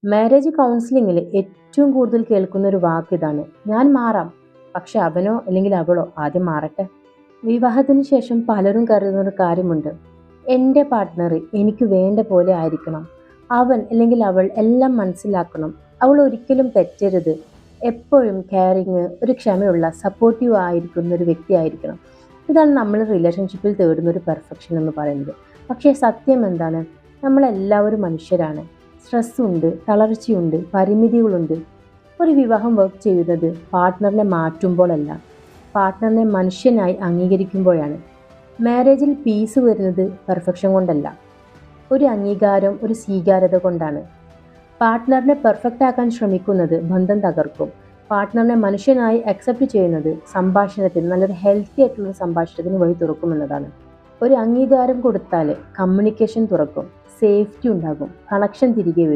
Marriage കൗൺസിലിങ്ങിൽ ഏറ്റവും കൂടുതൽ കേൾക്കുന്ന ഒരു വാക്ക് ഇതാണ്: ഞാൻ മാറാം, പക്ഷെ അവനോ അല്ലെങ്കിൽ അവളോ ആദ്യം മാറട്ടെ. വിവാഹത്തിന് ശേഷം പലരും കരുതുന്ന ഒരു കാര്യമുണ്ട്: എൻ്റെ പാർട്ട്ണർ എനിക്ക് വേണ്ട പോലെ ആയിരിക്കണം, അവൻ അല്ലെങ്കിൽ അവൾ എല്ലാം മനസ്സിലാക്കണം, അവൾ ഒരിക്കലും തെറ്റരുത്, എപ്പോഴും കെയറിങ്, ഒരു ക്ഷമയുള്ള സപ്പോർട്ടീവ് ആയിരിക്കുന്ന ഒരു വ്യക്തിയായിരിക്കണം. ഇതാണ് നമ്മൾ റിലേഷൻഷിപ്പിൽ തേടുന്ന ഒരു പെർഫെക്ഷൻ എന്ന് പറയുന്നത്. പക്ഷേ സത്യം എന്താണ്? നമ്മളെല്ലാവരും മനുഷ്യരാണ്. സ്ട്രെസ്സുണ്ട്, തളർച്ചയുണ്ട്, പരിമിതികളുണ്ട്. ഒരു വിവാഹം വർക്ക് ചെയ്യുന്നത് പാർട്ട്ണറിനെ മാറ്റുമ്പോഴല്ല, പാർട്ട്ണറിനെ മനുഷ്യനായി അംഗീകരിക്കുമ്പോഴാണ്. മാരേജിൽ പീസ് വരുന്നത് പെർഫെക്ഷൻ കൊണ്ടല്ല, ഒരു അംഗീകാരം, ഒരു സ്വീകാര്യത കൊണ്ടാണ്. പാർട്ട്ണറിനെ പെർഫെക്റ്റ് ആക്കാൻ ശ്രമിക്കുന്നത് ബന്ധം തകർക്കും. പാർട്ട്ണറിനെ മനുഷ്യനായി അക്സെപ്റ്റ് ചെയ്യുന്നത് സംഭാഷണത്തിന്, നല്ലൊരു ഹെൽത്തി ആയിട്ടുള്ള സംഭാഷണത്തിന് വഴി തുറക്കുമെന്നതാണ്. ഒരു അംഗീകാരം കൊടുത്താൽ കമ്മ്യൂണിക്കേഷൻ തുറക്കും, സേഫ്റ്റി ഉണ്ടാകും, കണക്ഷൻ തിരികെ വരും.